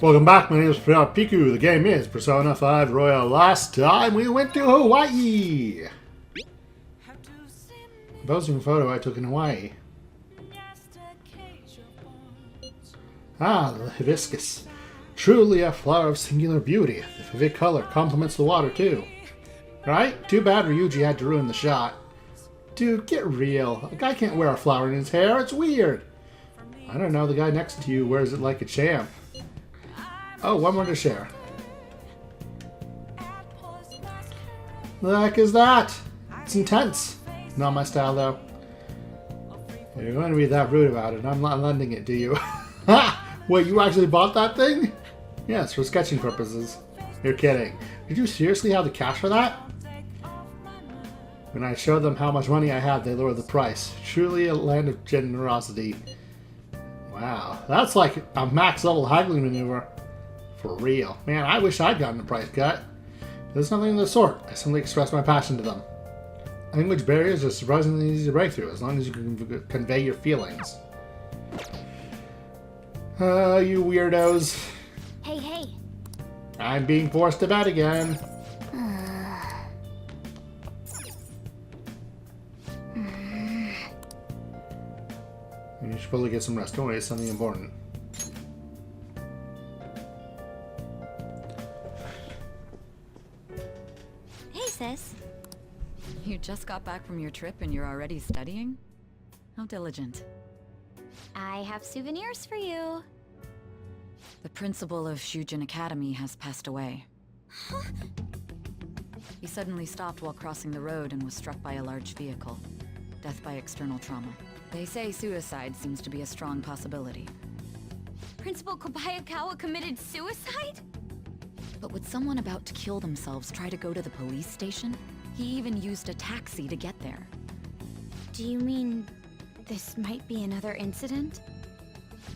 Welcome back, my name is Pout. The game is Persona 5 Royal. Last time we went to Hawaii. A posing photo I took in Hawaii. Ah, the hibiscus. Truly a flower of singular beauty. The vivid color complements the water too. Right? Too bad Ryuji had to ruin the shot. Dude, get real. A guy can't wear a flower in his hair. It's weird. I don't know, the guy next to you wears it like a champ. Oh, one more to share. The heck is that? It's intense. Not my style, though. You're going to be that rude about it. I'm not lending it, do you? Ha! Wait, you actually bought that thing? Yes, for sketching purposes. You're kidding. Did you seriously have the cash for that? When I showed them how much money I had, they lowered the price. Truly a land of generosity. Wow, that's like a max level haggling maneuver. For real. Man, I wish I'd gotten a price cut. There's nothing of the sort. I simply expressed my passion to them. Language barriers are surprisingly easy to break through, as long as you can convey your feelings. You weirdos. Hey, hey. I'm being forced to bed again. You should probably get some rest. Don't worry, it's something important. Hey, sis. You just got back from your trip and you're already studying? How diligent. I have souvenirs for you. The principal of Shujin Academy has passed away. Huh? He suddenly stopped while crossing the road and was struck by a large vehicle. Death by external trauma. They say suicide seems to be a strong possibility. Principal Kobayakawa committed suicide? But would someone about to kill themselves try to go to the police station? He even used a taxi to get there. Do you mean this might be another incident?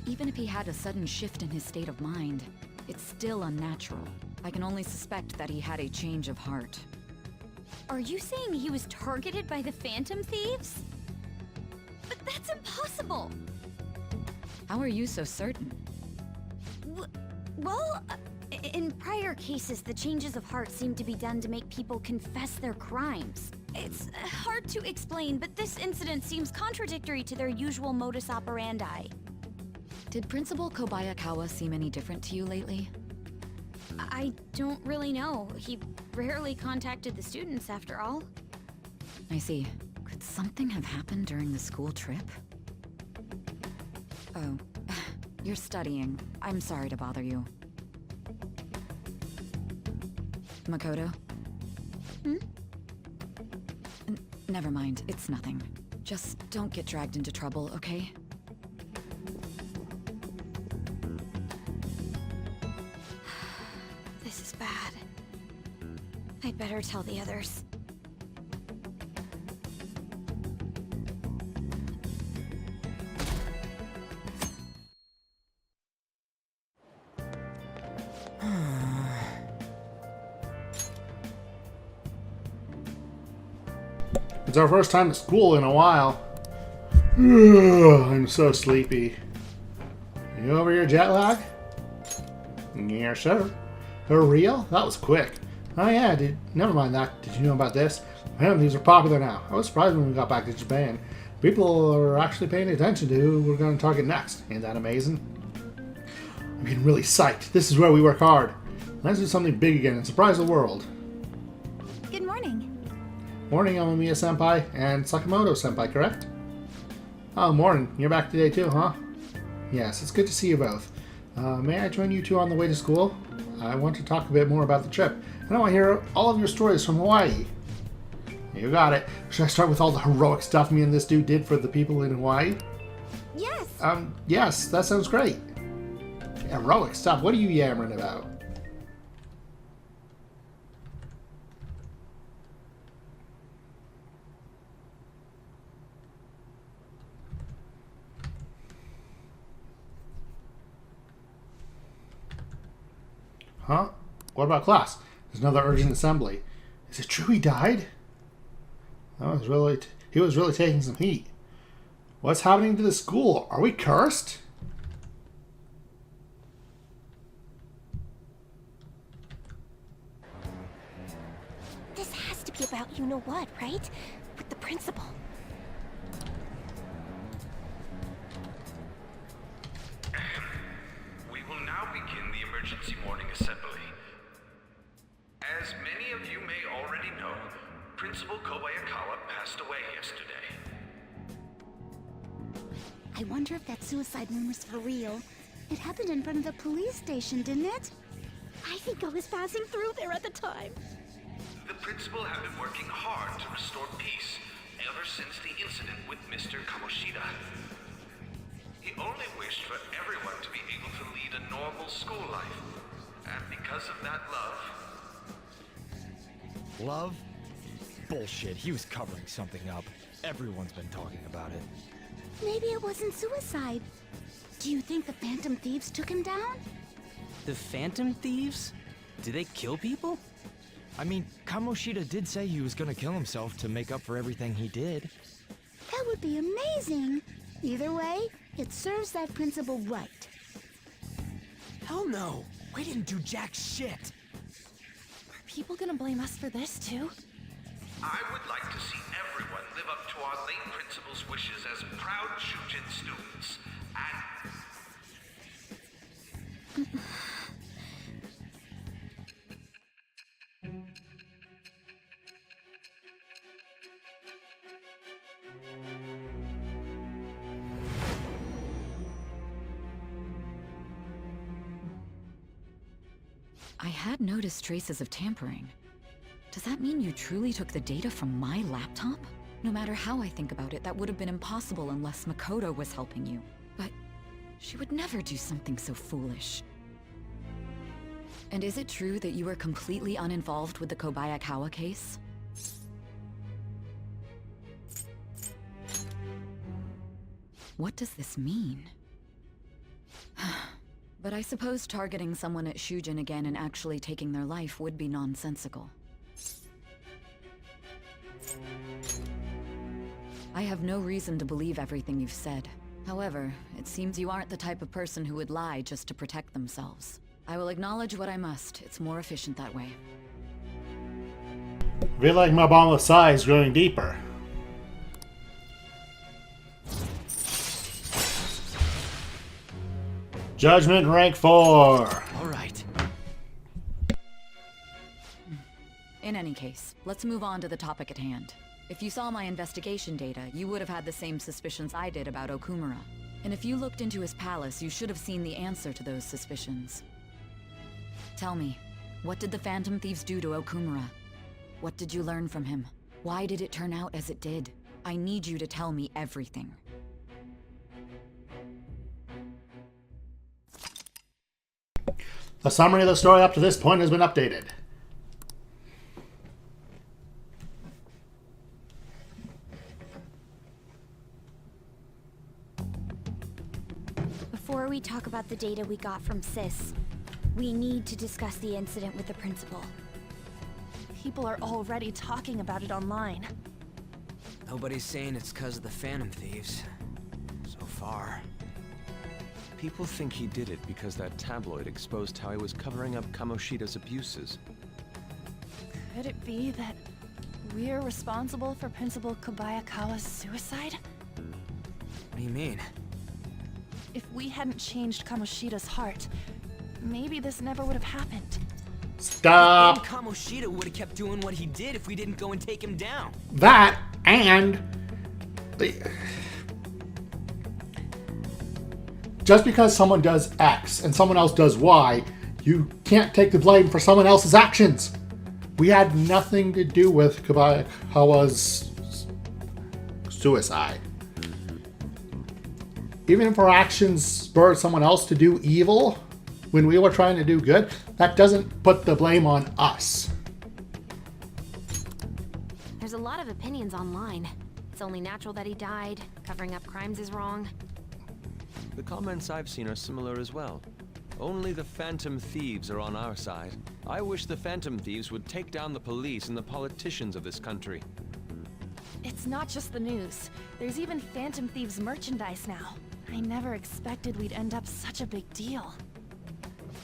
Even if he had a sudden shift in his state of mind, it's still unnatural. I can only suspect that he had a change of heart. Are you saying he was targeted by the Phantom Thieves? But that's impossible! How are you so certain? Well, in prior cases, the changes of heart seem to be done to make people confess their crimes. It's hard to explain, but this incident seems contradictory to their usual modus operandi. Did Principal Kobayakawa seem any different to you lately? I don't really know. He rarely contacted the students, after all. I see. Could something have happened during the school trip? Oh, you're studying. I'm sorry to bother you. Makoto? Hmm? Never mind, it's nothing. Just don't get dragged into trouble, okay? This is bad. I'd better tell the others. It's our first time at school in a while. I'm so sleepy. You over your jet lag? Yeah, sure. For real? That was quick. Oh yeah, never mind that. Did you know about this? Man, these are popular now. I was surprised when we got back to Japan. People are actually paying attention to who we're going to target next. Ain't that amazing? I'm getting really psyched. This is where we work hard. Let's do something big again and surprise the world. Good morning. Morning, Amamiya-senpai and Sakamoto-senpai, correct? Oh, morning. You're back today too, huh? Yes, it's good to see you both. May I join you two on the way to school? I want to talk a bit more about the trip, and I want to hear all of your stories from Hawaii. You got it. Should I start with all the heroic stuff me and this dude did for the people in Hawaii? Yes. Yes, that sounds great. Heroic stuff? What are you yammering about? Huh? What about class? There's another urgent assembly. Is it true he died? He was really taking some heat. What's happening to the school? Are we cursed? about you-know-what, right? With the principal. We will now begin the emergency morning assembly. As many of you may already know, Principal Kobayakawa passed away yesterday. I wonder if that suicide rumor's for real. It happened in front of the police station, didn't it? I think I was passing through there at the time. The principal had been working hard to restore peace ever since the incident with Mr. Kamoshida. He only wished for everyone to be able to lead a normal school life. And because of that love... Love? Bullshit, he was covering something up. Everyone's been talking about it. Maybe it wasn't suicide. Do you think the Phantom Thieves took him down? The Phantom Thieves? Do they kill people? I mean, Kamoshida did say he was gonna kill himself to make up for everything he did. That would be amazing. Either way, it serves that principal right. Hell no! We didn't do jack shit! Are people gonna blame us for this too? I would like to see everyone live up to our late principal's wishes as proud Shujin students. And... I had noticed traces of tampering. Does that mean you truly took the data from my laptop? No matter how I think about it, that would have been impossible unless Makoto was helping you. But she would never do something so foolish. And is it true that you were completely uninvolved with the Kobayakawa case? What does this mean? But I suppose targeting someone at Shujin again and actually taking their life would be nonsensical. I have no reason to believe everything you've said. However, it seems you aren't the type of person who would lie just to protect themselves. I will acknowledge what I must. It's more efficient that way. I feel like my bomb of size is growing deeper. Judgment rank 4. All right. In any case, let's move on to the topic at hand. If you saw my investigation data, you would have had the same suspicions I did about Okumura. And if you looked into his palace, you should have seen the answer to those suspicions. Tell me, what did the Phantom Thieves do to Okumura? What did you learn from him? Why did it turn out as it did? I need you to tell me everything. The summary of the story up to this point has been updated. Before we talk about the data we got from Sis, we need to discuss the incident with the principal. People are already talking about it online. Nobody's saying it's because of the Phantom Thieves. So far. People think he did it because that tabloid exposed how he was covering up Kamoshida's abuses. Could it be that we're responsible for Principal Kobayakawa's suicide? What do you mean? If we hadn't changed Kamoshida's heart, maybe this never would have happened. Stop. Then Kamoshida would have kept doing what he did if we didn't go and take him down. That and... Just because someone does X and someone else does Y, you can't take the blame for someone else's actions. We had nothing to do with Kobayakawa's suicide. Even if our actions spurred someone else to do evil when we were trying to do good, that doesn't put the blame on us. There's a lot of opinions online. It's only natural that he died. Covering up crimes is wrong. The comments I've seen are similar as well. Only the Phantom Thieves are on our side. I wish the Phantom Thieves would take down the police and the politicians of this country. It's not just the news. There's even Phantom Thieves merchandise now. I never expected we'd end up such a big deal.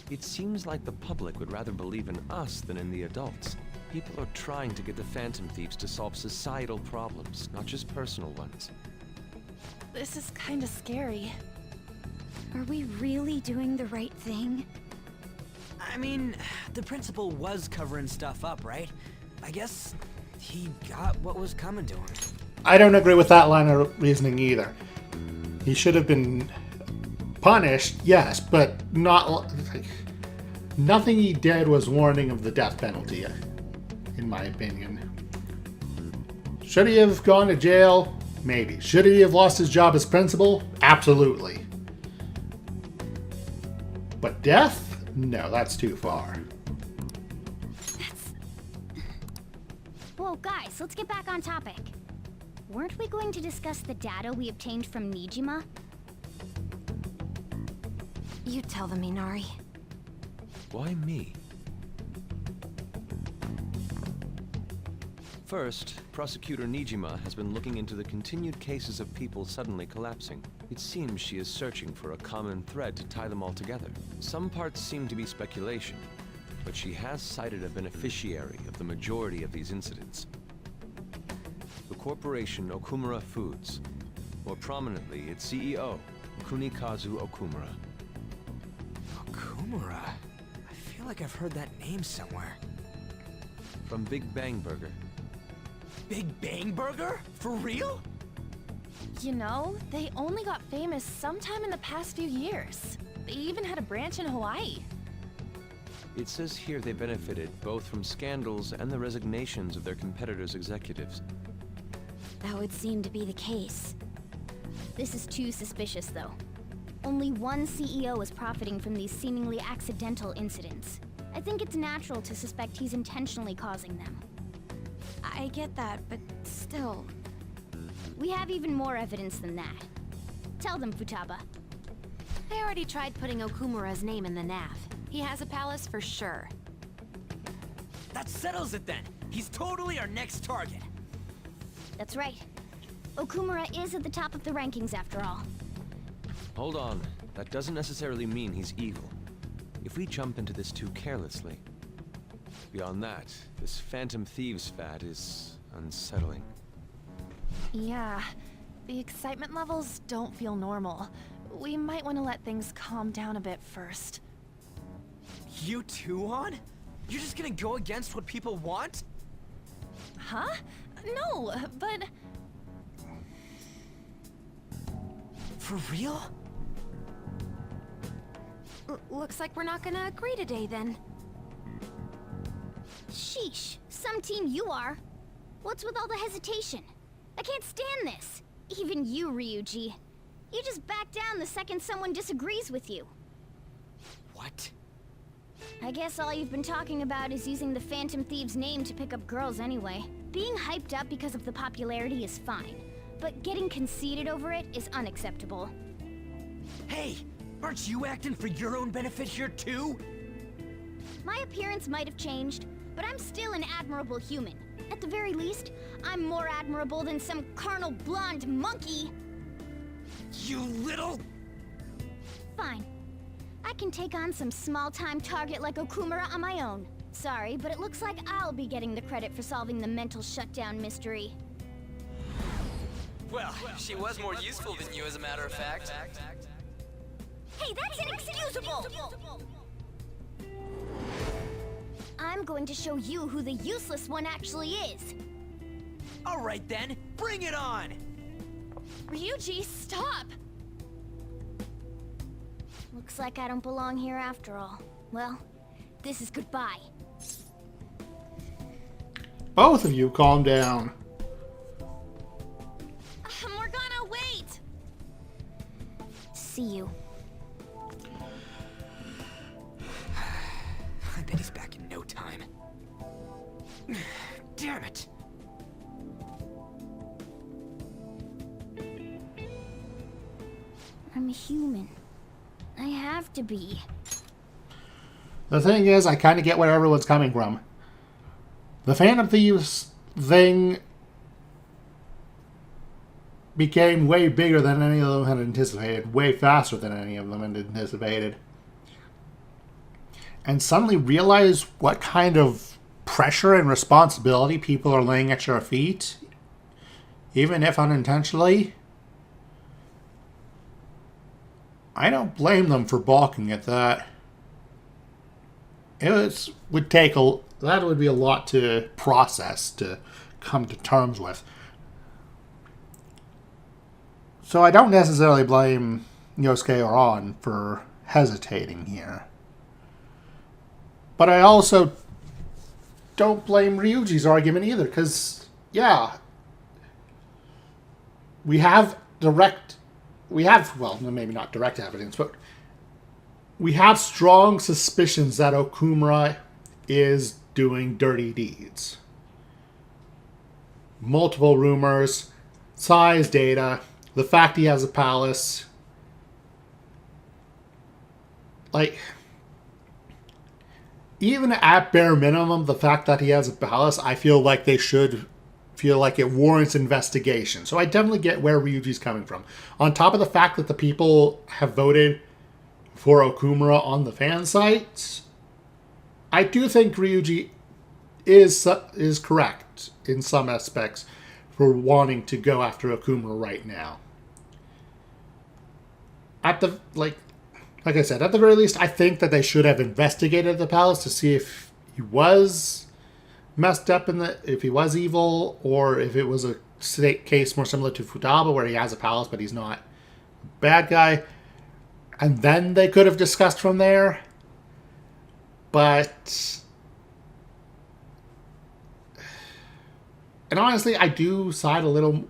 It seems like the public would rather believe in us than in the adults. People are trying to get the Phantom Thieves to solve societal problems, not just personal ones. This is kinda scary. Are we really doing the right thing? I mean, the principal was covering stuff up, right? I guess he got what was coming to him. I don't agree with that line of reasoning either. He should have been punished, yes, but not... Nothing he did was warranting of the death penalty, in my opinion. Should he have gone to jail? Maybe. Should he have lost his job as principal? Absolutely. But death? No, that's too far. Whoa, guys, let's get back on topic. Weren't we going to discuss the data we obtained from Nijima? You tell them, Minari. Why me? First, Prosecutor Nijima has been looking into the continued cases of people suddenly collapsing. It seems she is searching for a common thread to tie them all together. Some parts seem to be speculation, but she has cited a beneficiary of the majority of these incidents. The corporation Okumura Foods. More prominently, its CEO, Kunikazu Okumura. Okumura? I feel like I've heard that name somewhere. From Big Bang Burger. Big Bang Burger? For real? You know, they only got famous sometime in the past few years. They even had a branch in Hawaii. It says here they benefited both from scandals and the resignations of their competitors' executives. That would seem to be the case. This is too suspicious, though. Only one CEO is profiting from these seemingly accidental incidents. I think it's natural to suspect he's intentionally causing them. I get that, but still... We have even more evidence than that. Tell them, Futaba. They already tried putting Okumura's name in the nav. He has a palace for sure. That settles it then. He's totally our next target. That's right. Okumura is at the top of the rankings after all. Hold on. That doesn't necessarily mean he's evil. If we jump into this too carelessly. Beyond that, this Phantom Thieves fad is unsettling. Yeah, the excitement levels don't feel normal. We might want to let things calm down a bit first. You too, On? You're just gonna go against what people want? Huh? No, but... For real? Looks like we're not gonna agree today, then. Sheesh, some team you are. What's with all the hesitation? I can't stand this. Even you, Ryuji. You just back down the second someone disagrees with you. What? I guess all you've been talking about is using the Phantom Thieves' name to pick up girls anyway. Being hyped up because of the popularity is fine, but getting conceited over it is unacceptable. Hey, aren't you acting for your own benefit here too? My appearance might have changed, but I'm still an admirable human. At the very least, I'm more admirable than some carnal blonde monkey. You little... Fine. I can take on some small-time target like Okumura on my own. Sorry, but it looks like I'll be getting the credit for solving the mental shutdown mystery. Well, she was more useful than you, as a matter of fact. Hey, that's inexcusable! I'm going to show you who the useless one actually is. Alright then, bring it on! Ryuji, stop! Looks like I don't belong here after all. Well, this is goodbye. Both of you calm down. Morgana, wait! See you. I bet he's back in no time. Damn it! I'm a human. I have to be. The thing is, I kind of get where everyone's coming from. The Phantom Thieves thing became way bigger than any of them had anticipated, way faster than any of them had anticipated. And suddenly realized what kind of pressure and responsibility people are laying at your feet, even if unintentionally, I don't blame them for balking at that. That would be a lot to process, to come to terms with. So I don't necessarily blame Yosuke or An for hesitating here. But I also don't blame Ryuji's argument either, because, yeah, we have, well, maybe not direct evidence, but we have strong suspicions that Okumura is doing dirty deeds. Multiple rumors, size data, the fact he has a palace. Like, even at bare minimum, the fact that he has a palace, I feel like they should feel like it warrants investigation. So I definitely get where Ryuji's coming from. On top of the fact that the people have voted for Okumura on the fan sites, I do think Ryuji is correct in some aspects for wanting to go after Okumura right now. Like I said, at the very least, I think that they should have investigated the palace to see if he was messed up if he was evil, or if it was a case more similar to Futaba where he has a palace but he's not a bad guy. And then they could have discussed from there. But, and honestly, I do side a little,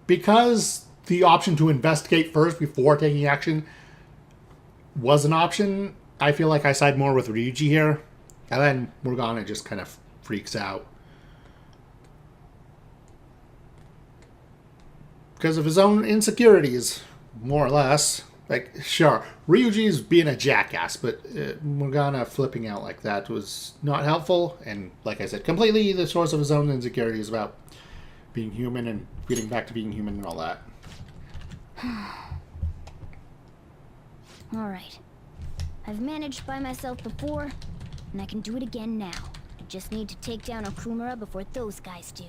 because the option to investigate first before taking action was an option, I feel like I side more with Ryuji here. And then Morgana just kind of freaks out because of his own insecurities, more or less. Like, sure, Ryuji's being a jackass, but Morgana flipping out like that was not helpful. And like I said, completely the source of his own insecurities about being human and getting back to being human and all that. Alright. I've managed by myself before, and I can do it again now. I just need to take down Okumura before those guys do.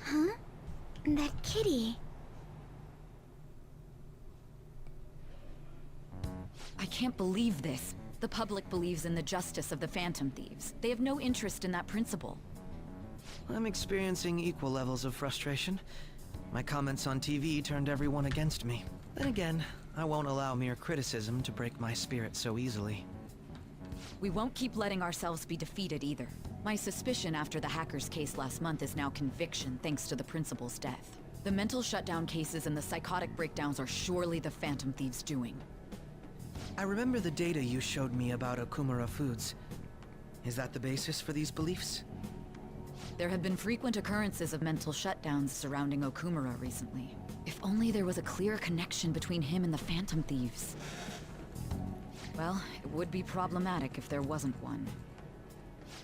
Huh? That kitty. I can't believe this. The public believes in the justice of the Phantom Thieves. They have no interest in that principle. I'm experiencing equal levels of frustration. My comments on TV turned everyone against me. Then again, I won't allow mere criticism to break my spirit so easily. We won't keep letting ourselves be defeated either. My suspicion after the hacker's case last month is now conviction thanks to the principal's death. The mental shutdown cases and the psychotic breakdowns are surely the Phantom Thieves' doing. I remember the data you showed me about Okumura Foods. Is that the basis for these beliefs? There have been frequent occurrences of mental shutdowns surrounding Okumura recently. If only there was a clear connection between him and the Phantom Thieves. Well, it would be problematic if there wasn't one.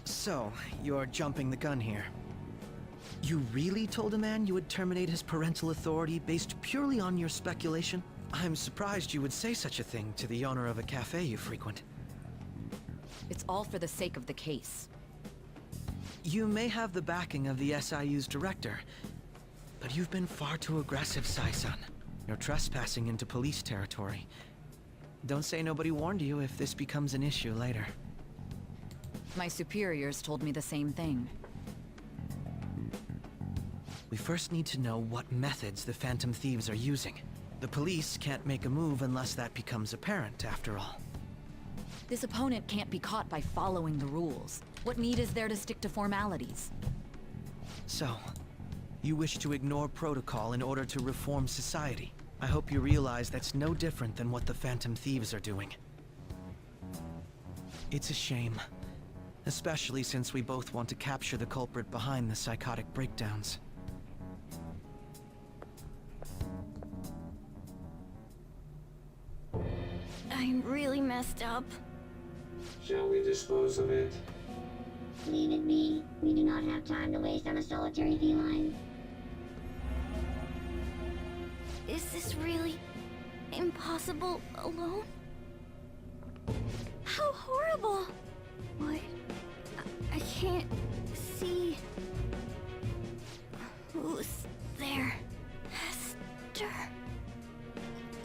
So, you're jumping the gun here. You really told a man you would terminate his parental authority based purely on your speculation? I'm surprised you would say such a thing to the owner of a cafe you frequent. It's all for the sake of the case. You may have the backing of the SIU's director, but you've been far too aggressive, Sai-san. You're trespassing into police territory. Don't say nobody warned you if this becomes an issue later. My superiors told me the same thing. We first need to know what methods the Phantom Thieves are using. The police can't make a move unless that becomes apparent, after all. This opponent can't be caught by following the rules. What need is there to stick to formalities? So, you wish to ignore protocol in order to reform society. I hope you realize that's no different than what the Phantom Thieves are doing. It's a shame. Especially since we both want to capture the culprit behind the psychotic breakdowns. I'm really messed up. Shall we dispose of it? Leave it be. We do not have time to waste on a solitary feline. Is this really impossible alone? How horrible! What? I can't see. Who's there? Hester.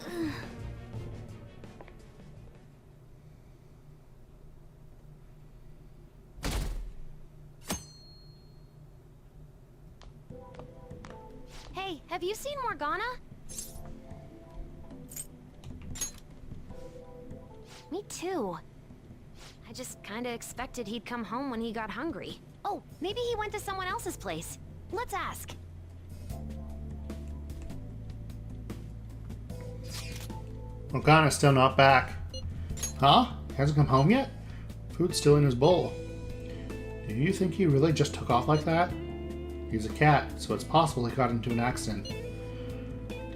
Ugh. Hey, have you seen Morgana? Me too. I just kinda expected he'd come home when he got hungry. Oh, maybe he went to someone else's place. Let's ask. Morgana's still not back. Huh? Hasn't come home yet? Food's still in his bowl. Do you think he really just took off like that? He's a cat, so it's possible he got into an accident.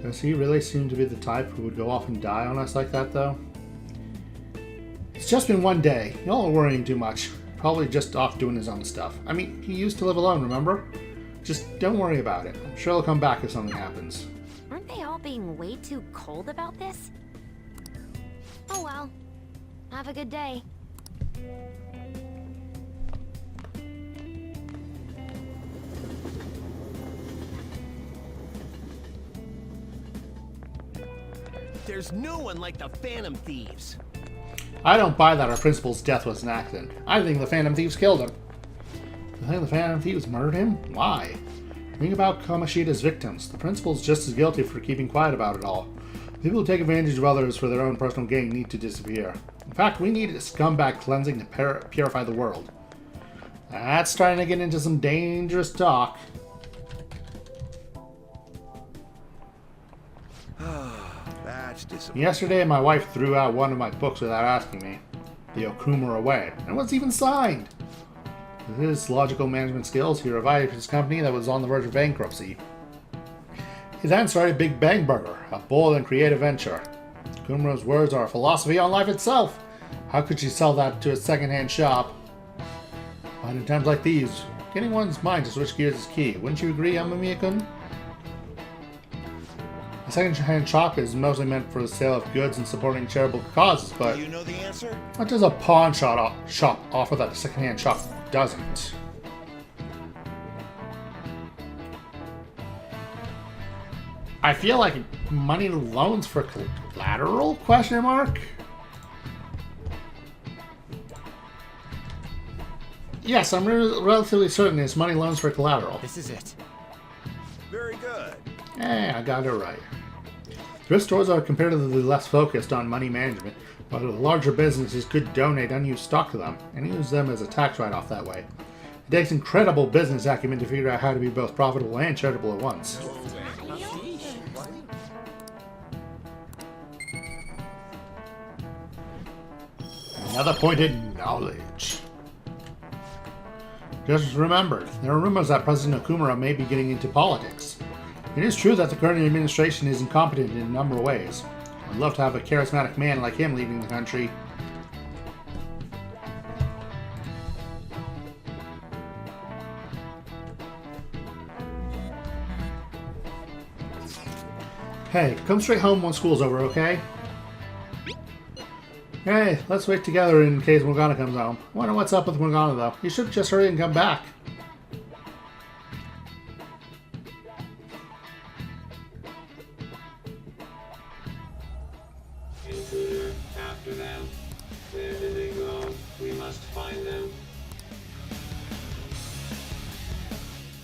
Does he really seem to be the type who would go off and die on us like that, though? It's just been one day. Y'all are worrying too much. Probably just off doing his own stuff. I mean, he used to live alone, remember? Just don't worry about it. I'm sure he'll come back if something happens. Aren't they all being way too cold about this? Oh well. Have a good day. There's no one like the Phantom Thieves. I don't buy that our principal's death was an accident. I think the Phantom Thieves killed him. You think the Phantom Thieves murdered him? Why? Think about Kamoshida's victims. The principal's just as guilty for keeping quiet about it all. People who take advantage of others for their own personal gain need to disappear. In fact, we need a scumbag cleansing to purify the world. That's starting to get into some dangerous talk. That's disappointing. Yesterday, my wife threw out one of my books without asking me. The Okumura Way. And it wasn't even signed. With his logical management skills, he revived his company that was on the verge of bankruptcy. He then started Big Bang Burger, a bold and creative venture. Okumura's words are a philosophy on life itself. How could she sell that to a second-hand shop? But in times like these, getting one's mind to switch gears is key. Wouldn't you agree, Amamiya-kun? A second-hand shop is mostly meant for the sale of goods and supporting charitable causes, but Do you know the answer? what does a pawn shop offer that a second-hand shop doesn't? I feel like money loans for collateral? Question mark? Yes, I'm relatively certain it's money loans for collateral. This is it. Very good. I got it right. Thrift stores are comparatively less focused on money management, but larger businesses could donate unused stock to them and use them as a tax write-off that way. It takes incredible business acumen to figure out how to be both profitable and charitable at once. Another point in knowledge. Just remembered, there are rumors that President Okumura may be getting into politics. It is true that the current administration is incompetent in a number of ways. I'd love to have a charismatic man like him leading the country. Hey, come straight home when school's over, okay? Hey, let's wait together in case Morgana comes home. I wonder what's up with Morgana, though. You should just hurry and come back. Intruder, after them. Where did they go? We must find them.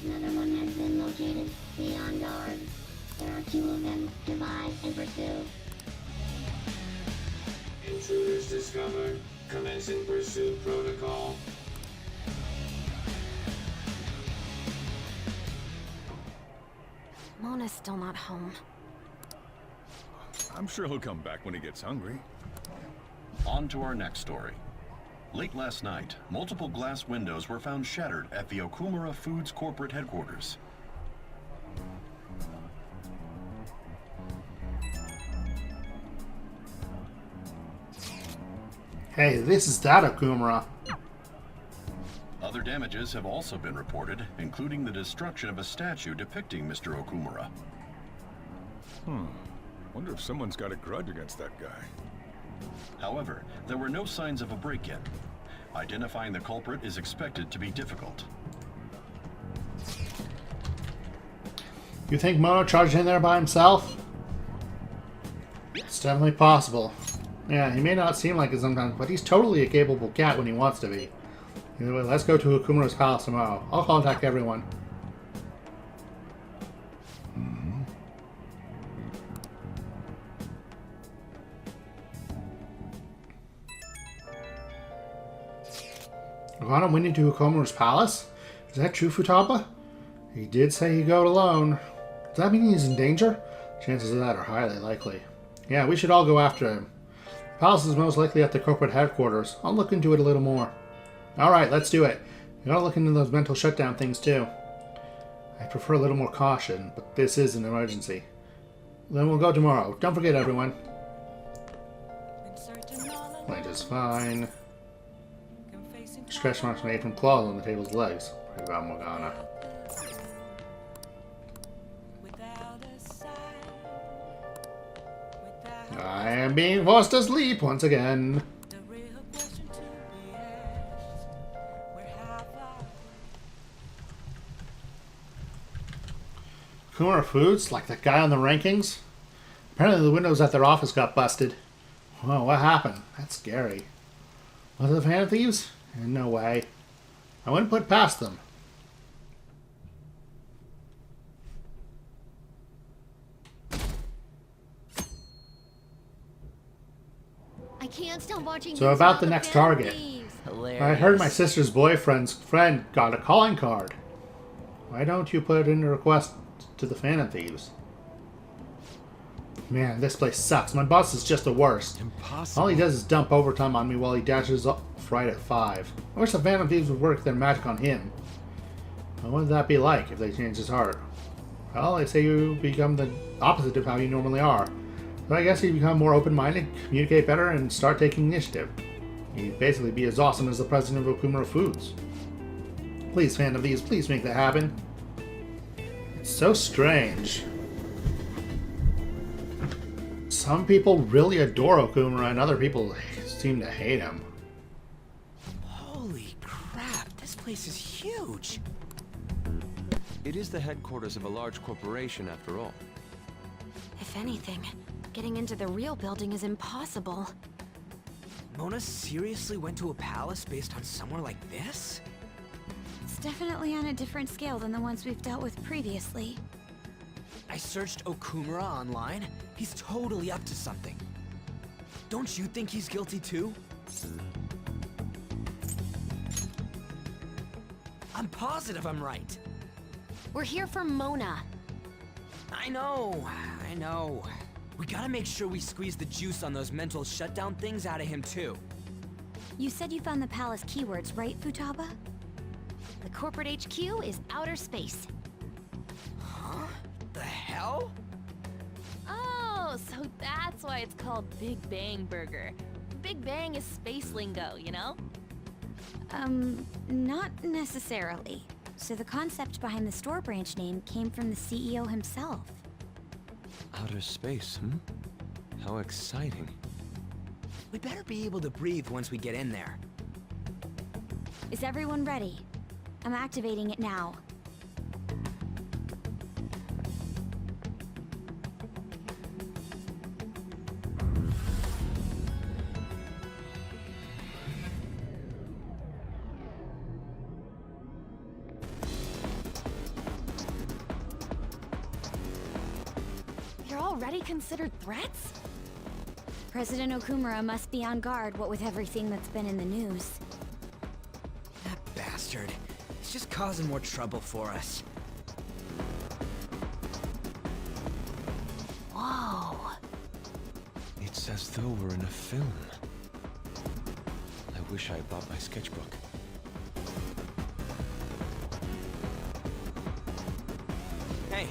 Another one has been located. Be on guard. There are 2 of them. Divide and pursue. Intruders discovered. Commencing pursuit protocol. Mona's still not home. I'm sure he'll come back when he gets hungry. On to our next story. Late last night, multiple glass windows were found shattered at the Okumura Foods corporate headquarters. Hey, this is that Okumura. Other damages have also been reported, including the destruction of a statue depicting Mr. Okumura. Wonder if someone's got a grudge against that guy. However, there were no signs of a break-in. Identifying the culprit is expected to be difficult. You think Mono charged in there by himself? It's definitely possible. Yeah, he may not seem like it sometimes, but he's totally a capable cat when he wants to be. Anyway, let's go to Okumura's palace tomorrow. I'll contact everyone. Morgana went into Okumura's palace? Is that true, Futaba? He did say he'd go alone. Does that mean he's in danger? Chances of that are highly likely. Yeah, we should all go after him. The palace is most likely at the corporate headquarters. I'll look into it a little more. Alright, let's do it. We gotta look into those mental shutdown things too. I prefer a little more caution, but this is an emergency. Then we'll go tomorrow. Don't forget, everyone. Light is fine. Stretch marks made from claws on the table's legs. Pray about Morgana. I am being forced to sleep once again. Kumura Foods? Like that guy on the rankings? Apparently the windows at their office got busted. Whoa, what happened? That's scary. Was it the Phantom Thieves? No way. I wouldn't put it past them. I can't stop watching. So about the next target. Hilarious. I heard my sister's boyfriend's friend got a calling card. Why don't you put in a request to the Phantom Thieves? Man, this place sucks. My boss is just the worst. Impossible. All he does is dump overtime on me while he dashes off right at 5. I wish the Phantom Thieves would work their magic on him. What would that be like if they changed his heart? Well, they say you become the opposite of how you normally are. So I guess you become more open-minded, communicate better, and start taking initiative. You'd basically be as awesome as the president of Okumura Foods. Please, Phantom Thieves, please make that happen. It's so strange. Some people really adore Okumura, and other people seem to hate him. Holy crap, this place is huge. It is the headquarters of a large corporation, after all. If anything, getting into the real building is impossible. Mona seriously went to a palace based on somewhere like this? It's definitely on a different scale than the ones we've dealt with previously. I searched Okumura online. He's totally up to something. Don't you think he's guilty too? I'm positive I'm right. We're here for Mona. I know. We gotta make sure we squeeze the juice on those mental shutdown things out of him too. You said you found the palace keywords, right, Futaba? The corporate HQ is outer space. Huh? The hell? Oh, so that's why it's called Big Bang Burger. Big Bang is space lingo, you know? Not necessarily. So the concept behind the store branch name came from the CEO himself. Outer space, hmm? How exciting. We better be able to breathe once we get in there. Is everyone ready? I'm activating it now. You're already considered threats? President Okumura must be on guard, what with everything that's been in the news. That bastard. He's just causing more trouble for us. Whoa. It's as though we're in a film. I wish I had brought my sketchbook. Hey.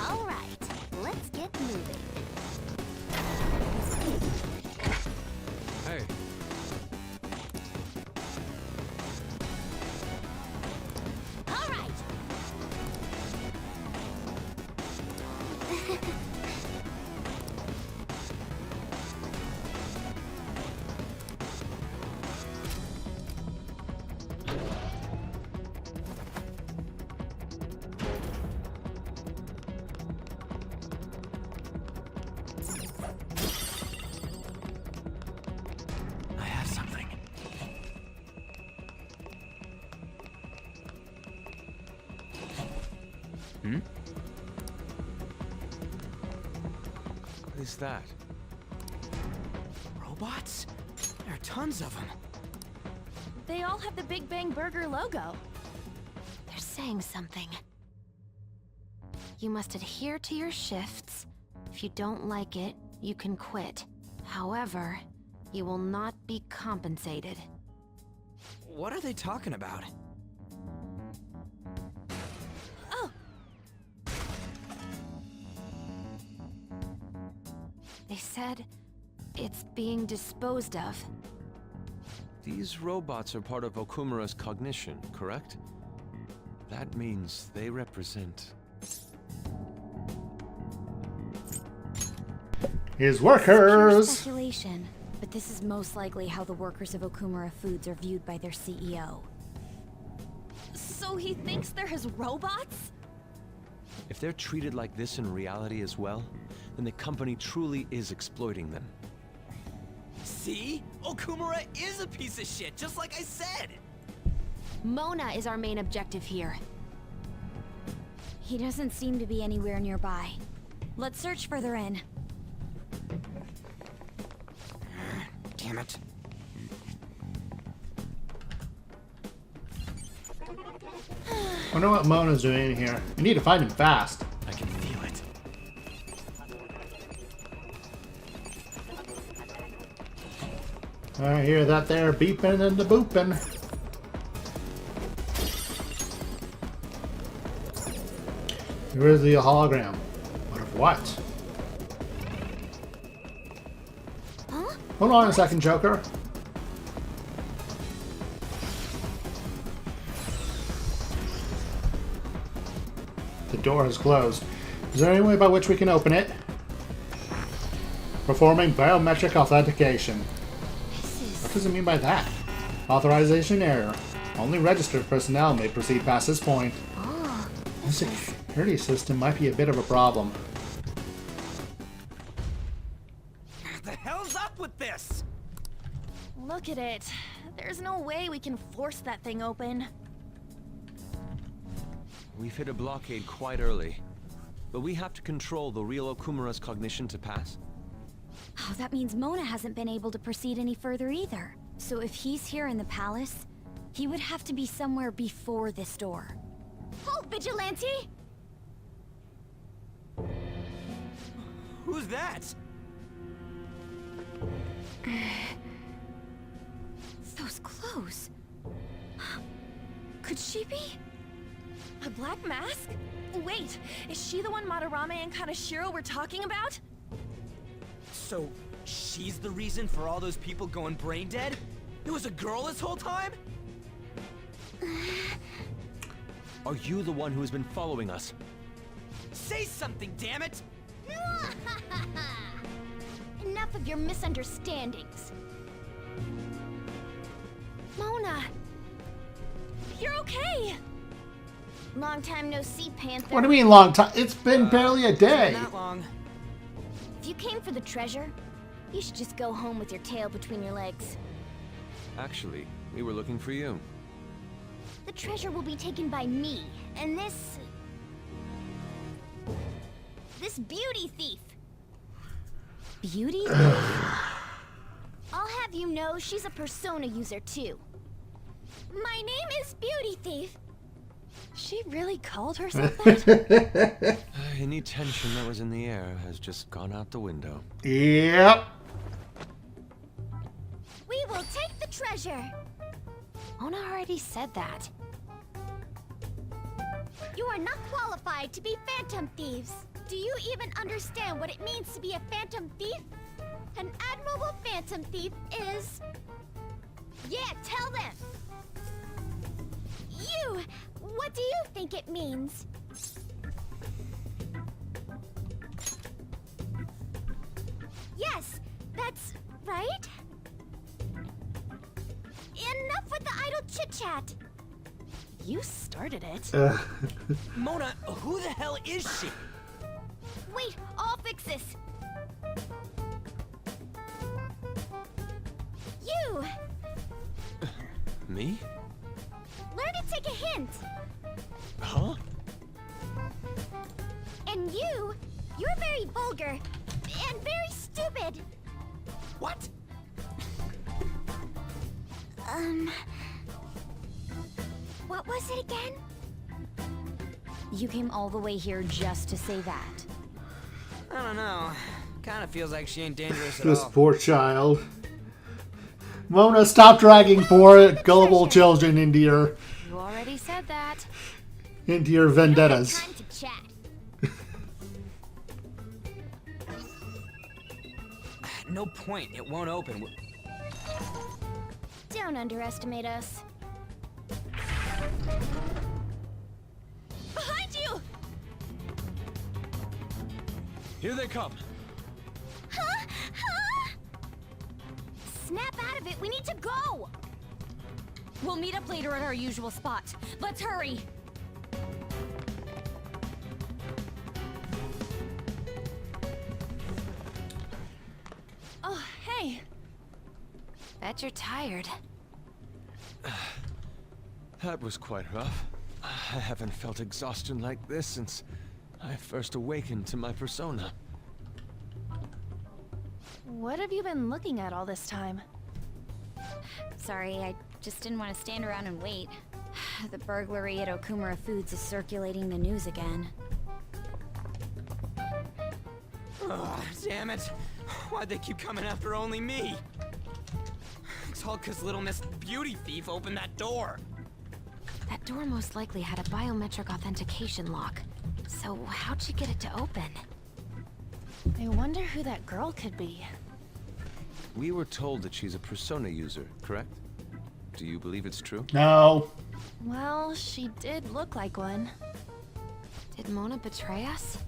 All right, let's get moving. Hey. I have something. Hmm? What is that? Robots? There are tons of them. They all have the Big Bang Burger logo. They're saying something. You must adhere to your shifts. If you don't like it, you can quit. However, you will not be compensated. What are they talking about? Oh! They said it's being disposed of. These robots are part of Okumura's cognition, correct? That means they represent... His It's pure workers! speculation, but this is most likely how the workers of Okumura Foods are viewed by their CEO. So he thinks they're his robots? If they're treated like this in reality as well, then the company truly is exploiting them. See? Okumura is a piece of shit, just like I said! Mona is our main objective here. He doesn't seem to be anywhere nearby. Let's search further in. Damn it. Wonder what Mona's doing in here. We need to find him fast. I can feel it. I hear that there beeping and the booping. Here is the hologram. But of what? Huh? Hold on a second, Joker. The door is closed. Is there any way by which we can open it? Performing biometric authentication. What does it mean by that? Authorization error. Only registered personnel may proceed past this point. Oh, The security system might be a bit of a problem. What the hell's up with this? Look at it. There's no way we can force that thing open. We've hit a blockade quite early, but we have to control the real Okumura's cognition to pass. Oh, that means Mona hasn't been able to proceed any further either. So if he's here in the palace, he would have to be somewhere before this door. Halt, Vigilante! Who's that? Those clothes. Could she be? A black mask? Wait, is she the one Madarame and Kaneshiro were talking about? So, she's the reason for all those people going brain dead? It was a girl this whole time? Are you the one who has been following us? Say something, damn it! Enough of your misunderstandings. Mona! You're okay! Long time no see, Panther. What do you mean long time? It's been barely a day. Not long. If you came for the treasure, you should just go home with your tail between your legs. Actually, we were looking for you. The treasure will be taken by me, and this beauty thief. Beauty? I'll have you know she's a persona user too. My name is Beauty Thief. She really called herself that? Any tension that was in the air has just gone out the window. Yep. We will take the treasure. Mona already said that. You are not qualified to be phantom thieves. Do you even understand what it means to be a phantom thief? An admirable phantom thief is... Yeah, tell them! You! What do you think it means? chit-chat. You started it. Mona, who the hell is she? Wait, I'll fix this. You! Me? Learn to take a hint. Huh? And you're very vulgar and very stupid. What? What was it again? You came all the way here just to say that. I don't know. Kind of feels like she ain't dangerous at This all. poor child. Mona, stop dragging poor gullible children into your You already said that. vendettas. Time to chat. No point. It won't open. Don't underestimate us. Behind you! Here they come. Huh? Huh? Snap out of it. We need to go. We'll meet up later at our usual spot. Let's hurry! Oh, hey. Bet you're tired. That was quite rough. I haven't felt exhaustion like this since I first awakened to my persona. What have you been looking at all this time? Sorry, I just didn't want to stand around and wait. The burglary at Okumura Foods is circulating the news again. Oh, damn it. Why'd they keep coming after only me? It's all because little Miss Beauty Thief opened that door. That door most likely had a biometric authentication lock. So how'd you get it to open? I wonder who that girl could be. We were told that she's a persona user, correct? Do you believe it's true? No. Well, she did look like one. Did Mona betray us?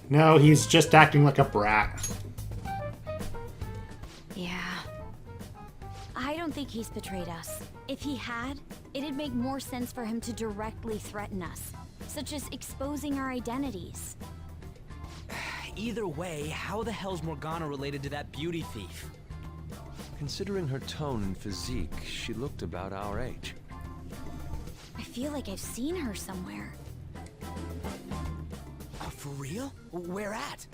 No, he's just acting like a brat. Yeah. I don't think he's betrayed us. If he had, it'd make more sense for him to directly threaten us, such as exposing our identities. Either way, how the hell's Morgana related to that beauty thief? Considering her tone and physique, she looked about our age. I feel like I've seen her somewhere. For real? Where at?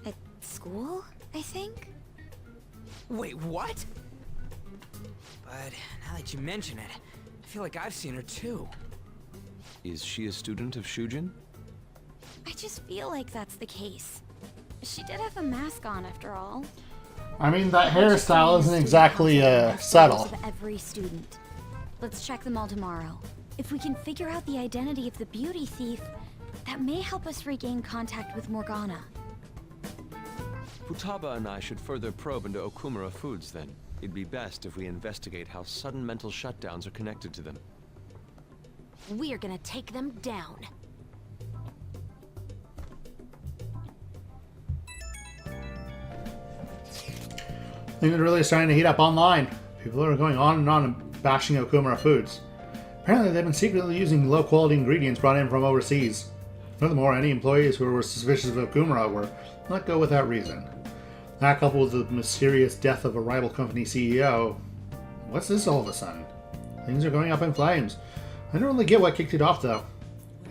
At school, I think? Wait, what? But now that you mention it, I feel like I've seen her too. Is she a student of Shujin? I just feel like that's the case. She did have a mask on after all. I mean, that hairstyle isn't exactly subtle. Of every student. Let's check them all tomorrow. If we can figure out the identity of the beauty thief, that may help us regain contact with Morgana. Futaba and I should further probe into Okumura Foods then. It'd be best if we investigate how sudden mental shutdowns are connected to them. We're gonna take them down. Things are really starting to heat up online. People are going on and bashing Okumura Foods. Apparently, they've been secretly using low-quality ingredients brought in from overseas. Furthermore, any employees who were suspicious of Okumura were let go without reason. That, coupled with the mysterious death of a rival company CEO... What's this all of a sudden? Things are going up in flames. I don't really get what kicked it off, though.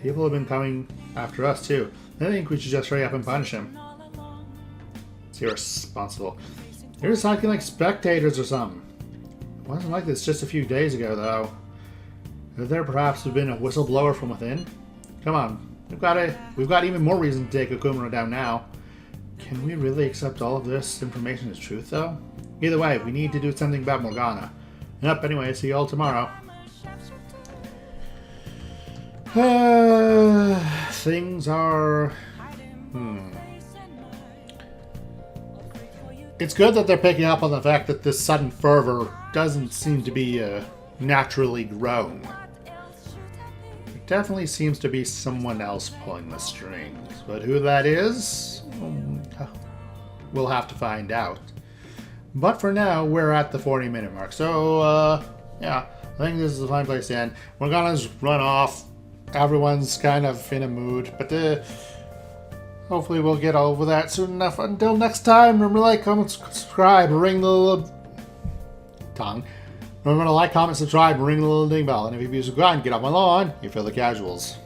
People have been coming after us, too. I think we should just hurry up and punish him. It's irresponsible. They're just acting like spectators or something. It wasn't like this just a few days ago, though. Could there perhaps have been a whistleblower from within? Come on. We've got even more reason to take Okumura down now. Can we really accept all of this information as truth, though? Either way, we need to do something about Morgana. Yep, anyway, see you all tomorrow. Things are... It's good that they're picking up on the fact that this sudden fervor doesn't seem to be naturally grown. It definitely seems to be someone else pulling the strings, but who that is, we'll have to find out. But for now, we're at the 40-minute mark. So, yeah, I think this is a fine place to end. Morgana's run off. Everyone's kind of in a mood. But hopefully we'll get over that soon enough. Until next time, remember to like, comment, subscribe, ring the little tongue. Remember to like, comment, subscribe, ring the little ding bell. And if you've used a grind, get off my lawn. You feel the casuals.